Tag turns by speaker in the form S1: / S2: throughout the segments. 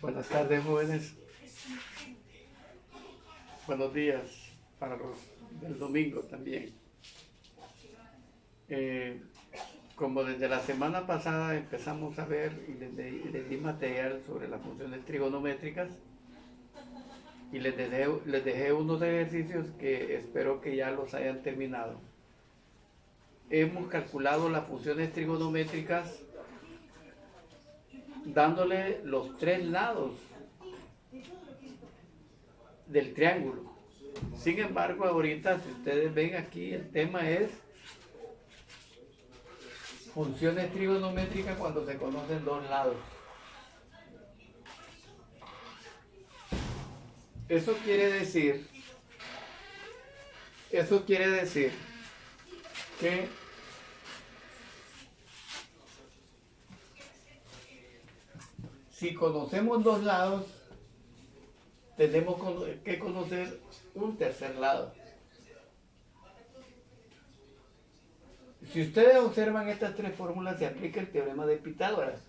S1: Buenas tardes, jóvenes. Buenos días para los del domingo también. Eh, Como desde la semana pasada empezamos a ver y les di material sobre las funciones trigonométricas y les dejé unos ejercicios que espero que ya los hayan terminado. Hemos calculado las funciones trigonométricas dándole los tres lados del triángulo. Sin embargo, ahorita, si ustedes ven aquí, el tema es funciones trigonométricas cuando se conocen dos lados. Eso quiere decir que si conocemos dos lados, tenemos que conocer un tercer lado. Si ustedes observan estas tres fórmulas, se aplica el teorema de Pitágoras.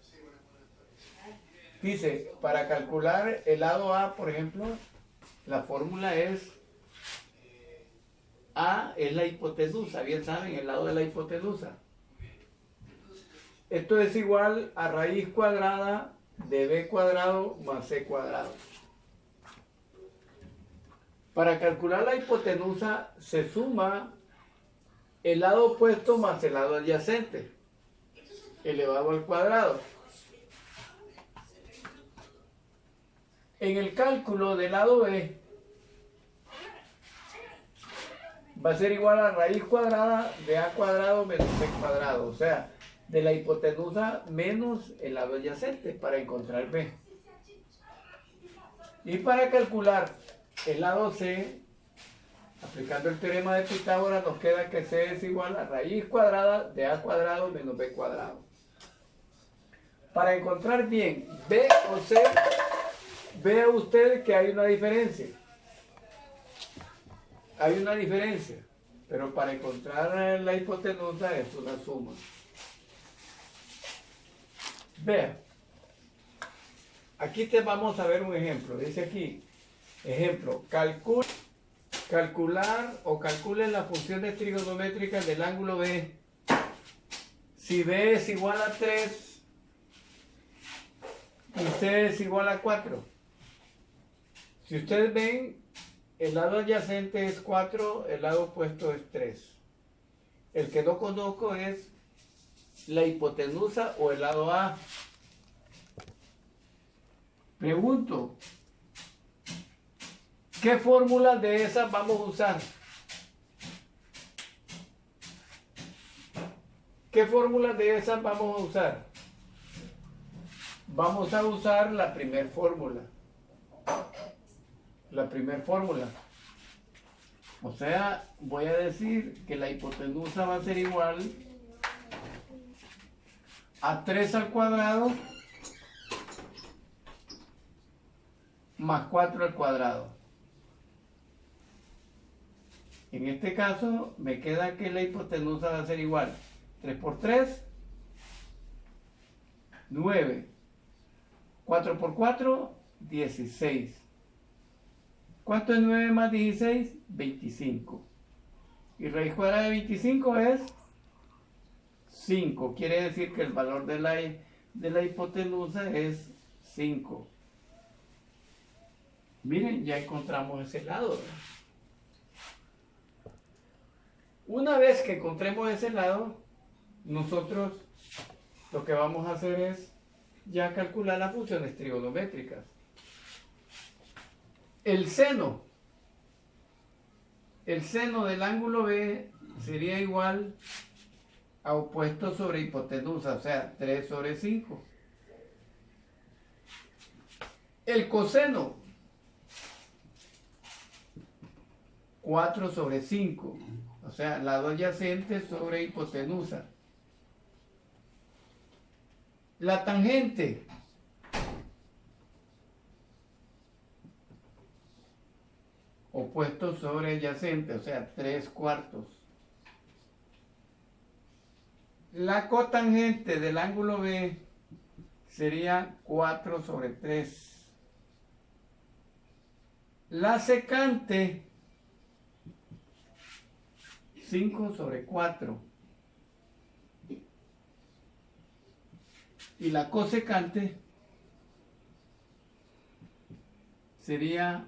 S1: Dice, para calcular el lado A, por ejemplo, la fórmula es A es la hipotenusa, bien saben, el lado de la hipotenusa. Esto es igual a raíz cuadrada de b cuadrado más c cuadrado. Para calcular la hipotenusa se suma el lado opuesto más el lado adyacente, elevado al cuadrado. En el cálculo del lado b va a ser igual a raíz cuadrada de a cuadrado menos b cuadrado, o sea, de la hipotenusa menos el lado adyacente para encontrar b. Y para calcular el lado c, aplicando el teorema de Pitágoras, nos queda que c es igual a raíz cuadrada de a cuadrado menos b cuadrado. Para encontrar bien b o c, vea usted que hay una diferencia. Hay una diferencia, pero para encontrar la hipotenusa es una suma. Vea, aquí te vamos a ver un ejemplo. Dice aquí, ejemplo, calcule las funciones trigonométricas del ángulo B. Si B es igual a 3 y C es igual a 4. Si ustedes ven, el lado adyacente es 4, el lado opuesto es 3. El que no conozco es la hipotenusa o el lado A. Pregunto, ¿qué fórmulas de esas vamos a usar? ¿Qué fórmulas de esas vamos a usar? Vamos a usar la primera fórmula. O sea, voy a decir que la hipotenusa va a ser igual a 3 al cuadrado más 4 al cuadrado. En este caso me queda que la hipotenusa va a ser igual 3 por 3, 9, 4 por 4, 16. ¿Cuánto es 9 más 16? 25. Y raíz cuadrada de 25 es 5. Quiere decir que el valor de la hipotenusa es 5. Miren, ya encontramos ese lado, ¿verdad? Una vez que encontremos ese lado, nosotros lo que vamos a hacer es ya calcular las funciones trigonométricas. El seno del ángulo B sería igual a opuesto sobre hipotenusa, o sea, 3 sobre 5. El coseno, 4 sobre 5, o sea, lado adyacente sobre hipotenusa. La tangente, opuesto sobre adyacente, o sea, 3 cuartos. La cotangente del ángulo B sería 4 sobre 3. La secante, 5/4. Y la cosecante sería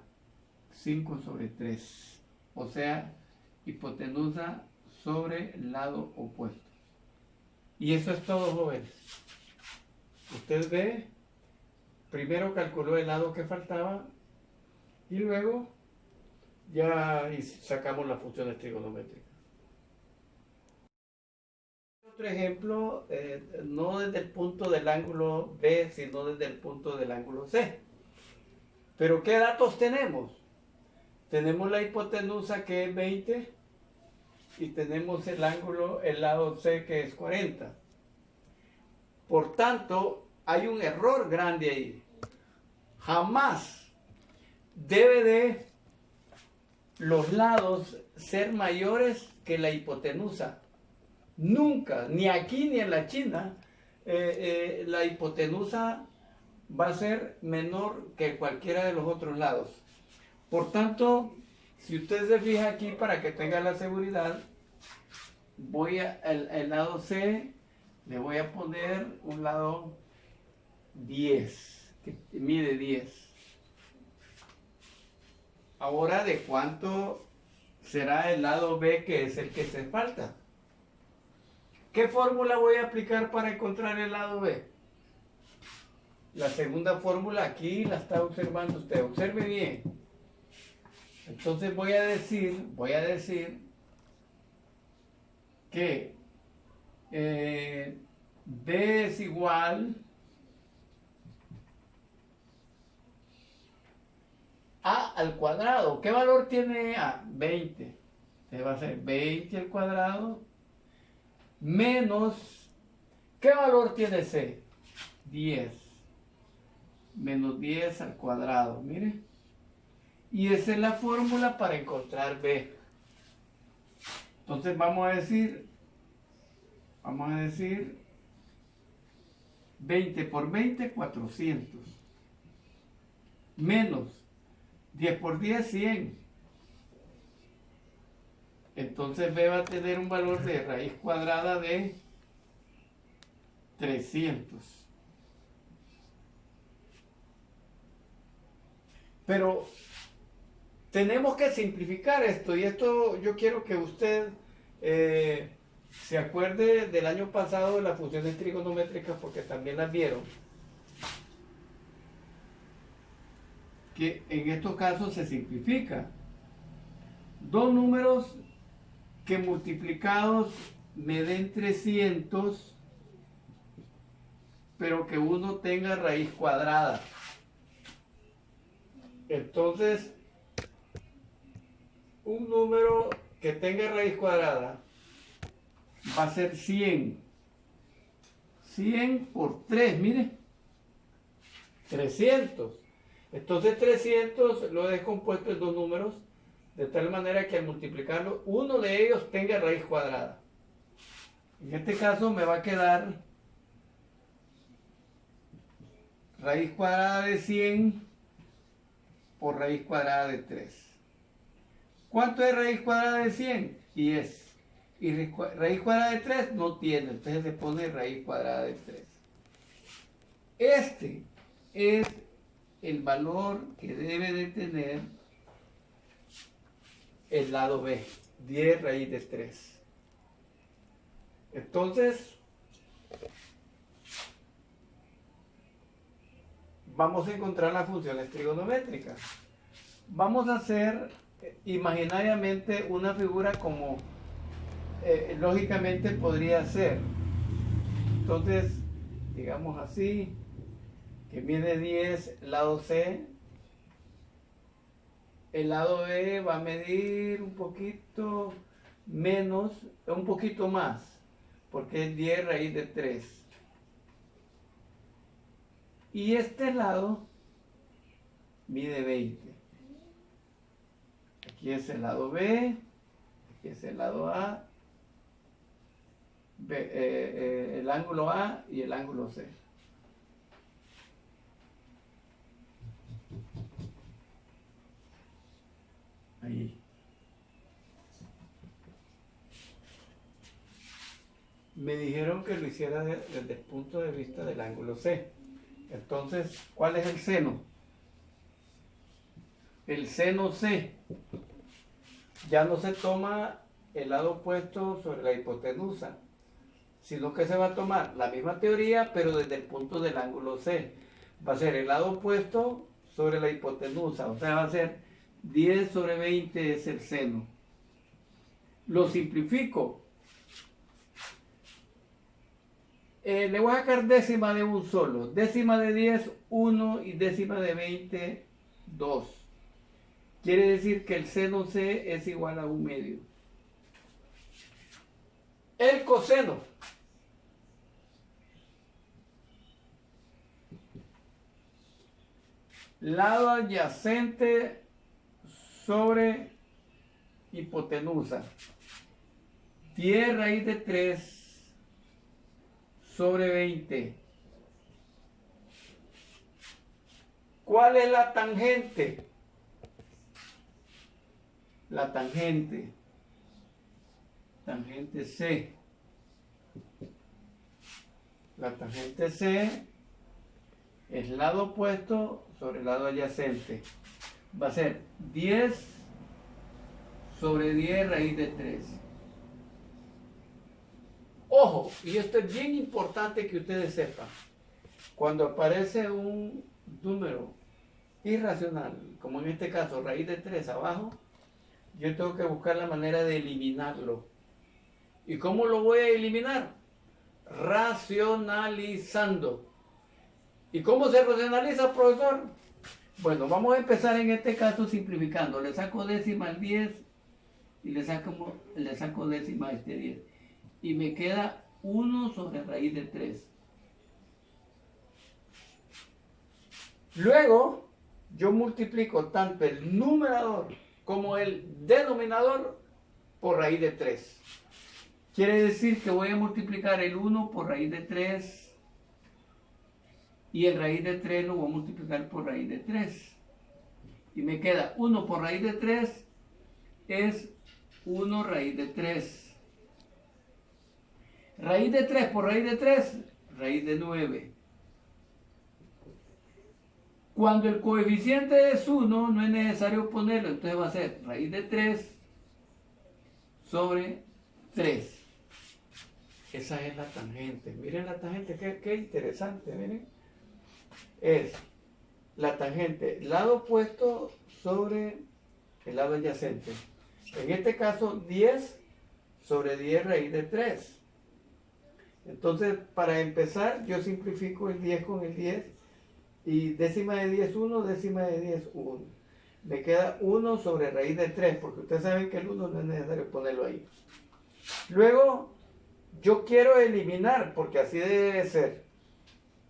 S1: 5/3. O sea, hipotenusa sobre el lado opuesto. Y eso es todo, jóvenes. Usted ve, primero calculó el lado que faltaba y luego ya sacamos las funciones trigonométricas. Otro ejemplo, no desde el punto del ángulo B, sino desde el punto del ángulo C. Pero ¿qué datos tenemos? Tenemos la hipotenusa que es 20 y tenemos el ángulo, el lado C que es 40. Por tanto, hay un error grande ahí. Jamás debe de los lados ser mayores que la hipotenusa. Nunca, ni aquí ni en la China, la hipotenusa va a ser menor que cualquiera de los otros lados. Por tanto, si usted se fija aquí, para que tenga la seguridad, voy al lado C, le voy a poner un lado 10, que mide 10. Ahora, ¿de cuánto será el lado B, que es el que se falta? ¿Qué fórmula voy a aplicar para encontrar el lado B? La segunda fórmula aquí la está observando usted. Observe bien. Entonces voy a decir que B es igual a al cuadrado. ¿Qué valor tiene A? 20. Entonces va a ser 20 al cuadrado menos, ¿qué valor tiene C? 10. Menos 10 al cuadrado, mire. Y esa es la fórmula para encontrar B. Entonces vamos a decir 20 por 20, 400. Menos 10 por 10, 100. Entonces B va a tener un valor de raíz cuadrada de 300. Pero tenemos que simplificar esto, y esto yo quiero que usted se acuerde del año pasado de las funciones trigonométricas, porque también las vieron, que en estos casos se simplifica. Dos números que multiplicados me den 300, pero que uno tenga raíz cuadrada. Entonces, un número que tenga raíz cuadrada va a ser 100. 100 por 3, mire. 300. Entonces 300 lo he descompuesto en dos números, de tal manera que al multiplicarlo, uno de ellos tenga raíz cuadrada. En este caso me va a quedar raíz cuadrada de 100 por raíz cuadrada de 3. ¿Cuánto es raíz cuadrada de 100? 10. Y raíz cuadrada de 3 no tiene, entonces se pone raíz cuadrada de 3. Este es el valor que debe de tener el lado B, 10 raíz de 3. Entonces, vamos a encontrar las funciones trigonométricas. Vamos a hacer imaginariamente una figura como lógicamente podría ser. Entonces, digamos así, que mide 10 el lado C. El lado B va a medir un poquito menos, un poquito más, porque es 10 raíz de 3. Y este lado mide 20. Aquí es el lado B, aquí es el lado A, el ángulo A y el ángulo C. me dijeron que lo hiciera desde el punto de vista del ángulo C. Entonces, ¿cuál es el seno? El seno C ya no se toma el lado opuesto sobre la hipotenusa, sino que se va a tomar la misma teoría, pero desde el punto del ángulo C. Va a ser el lado opuesto sobre la hipotenusa, o sea, va a ser 10 sobre 20 es el seno. Lo simplifico. Le voy a sacar décima de un solo. Décima de 10, 1 y décima de 20, 2. Quiere decir que el seno C es igual a 1/2. El coseno. Lado adyacente sobre hipotenusa. 10 raíz de 3 sobre 20. ¿Cuál es la tangente? La tangente C. La tangente C es lado opuesto sobre el lado adyacente. Va a ser 10 sobre 10 raíz de 3. Ojo, y esto es bien importante que ustedes sepan. Cuando aparece un número irracional, como en este caso raíz de 3 abajo, yo tengo que buscar la manera de eliminarlo. ¿Y cómo lo voy a eliminar? Racionalizando. ¿Y cómo se racionaliza, profesor? Bueno, vamos a empezar en este caso simplificando. Le saco décima al 10 y le saco décima a este 10. Y me queda 1 sobre raíz de 3. Luego, yo multiplico tanto el numerador como el denominador por raíz de 3. Quiere decir que voy a multiplicar el 1 por raíz de 3 y el raíz de 3 lo voy a multiplicar por raíz de 3. Y me queda 1 por raíz de 3 es 1 raíz de 3. Raíz de 3 por raíz de 3, raíz de 9. Cuando el coeficiente es 1, no es necesario ponerlo, entonces va a ser raíz de 3 sobre 3. Esa es la tangente. Miren la tangente, qué interesante, miren. Es la tangente, lado opuesto sobre el lado adyacente. En este caso, 10 sobre 10 raíz de 3. Entonces, para empezar, yo simplifico el 10 con el 10 y décima de 10, 1, décima de 10, 1. Me queda 1 sobre raíz de 3, porque ustedes saben que el 1 no es necesario ponerlo ahí. Luego, yo quiero eliminar, porque así debe ser.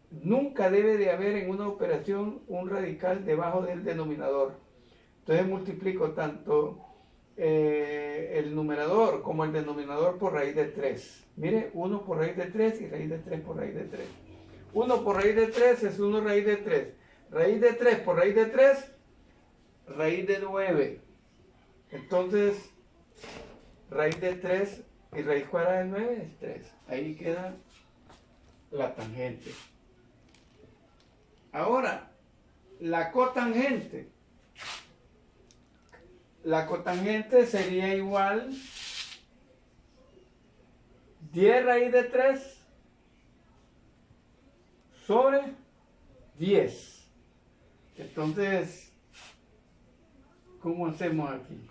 S1: Nunca debe de haber en una operación un radical debajo del denominador. Entonces multiplico tanto el numerador como el denominador por raíz de 3. Mire, 1 por raíz de 3 y raíz de 3 por raíz de 3. 1 por raíz de 3 es 1 raíz de 3. Raíz de 3 por raíz de 3, raíz de 9. Entonces, raíz de 3 y raíz cuadrada de 9 es 3. Ahí queda la tangente. Ahora, la cotangente. La cotangente sería igual 10 raíz de 3 sobre 10. Entonces, ¿cómo hacemos aquí?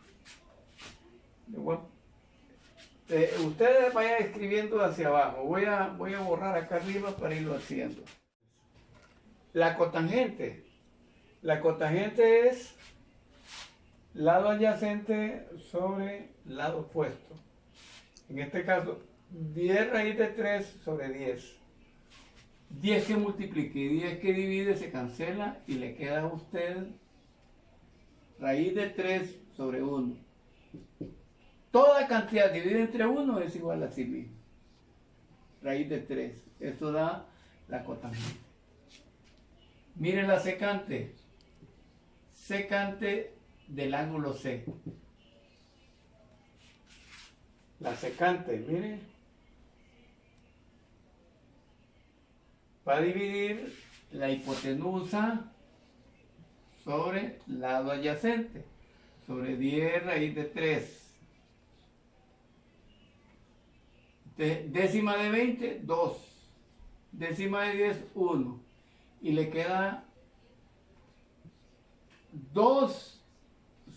S1: Ustedes vayan escribiendo hacia abajo. Voy a borrar acá arriba para irlo haciendo. La cotangente. La cotangente es lado adyacente sobre lado opuesto. En este caso, 10 raíz de 3 sobre 10. 10 que multiplique y 10 que divide se cancela y le queda a usted raíz de 3 sobre 1. Toda cantidad dividida entre 1 es igual a sí mismo. Raíz de 3. Eso da la cotangente. Miren la secante. Secante del ángulo C. La secante, miren. va a dividir la hipotenusa sobre lado adyacente, sobre 10 raíz de 3. Décima de 20, 2. Décima de 10, 1. Y le queda 2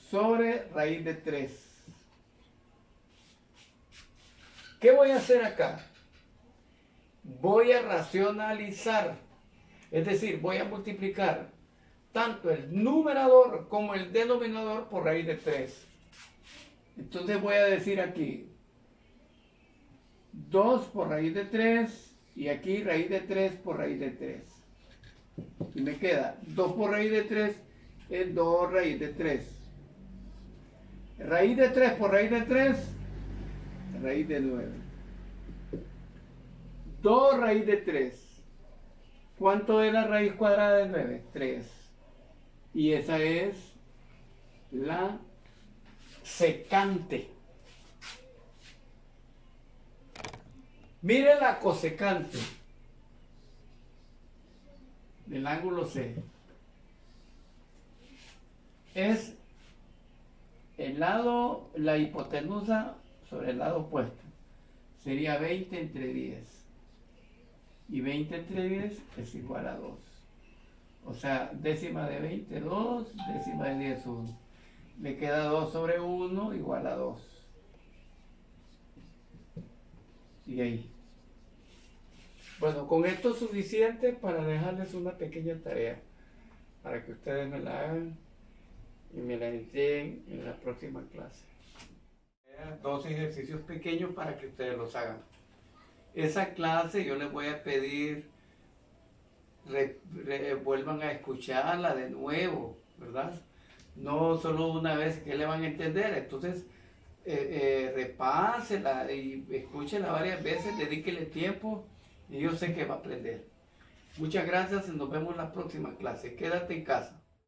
S1: sobre raíz de 3. ¿Qué voy a hacer acá? Voy a racionalizar, es decir, voy a multiplicar tanto el numerador como el denominador por raíz de 3. Entonces voy a decir aquí 2 por raíz de 3 y aquí raíz de 3 por raíz de 3. Y me queda 2 por raíz de 3 es 2 raíz de 3. Raíz de 3 por raíz de 3, raíz de 9. 2 raíz de 3. ¿Cuánto es la raíz cuadrada de 9? 3. Y esa es la secante. Mire la cosecante del ángulo C. Es el lado, la hipotenusa sobre el lado opuesto. Sería 20 entre 10. Y 20 entre 10 es igual a 2. O sea, décima de 20, 2, décima de 10, 1. Me queda 2 sobre 1 igual a 2. Y ahí. Bueno, con esto es suficiente para dejarles una pequeña tarea para que ustedes me la hagan y me la entreguen en la próxima clase. 2 ejercicios pequeños para que ustedes los hagan. Esa clase yo les voy a pedir vuelvan a escucharla de nuevo, ¿verdad? No solo una vez que le van a entender. Entonces repásela y escúchela varias veces, dedíquele tiempo y yo sé que va a aprender. Muchas gracias y nos vemos en la próxima clase. Quédate en casa.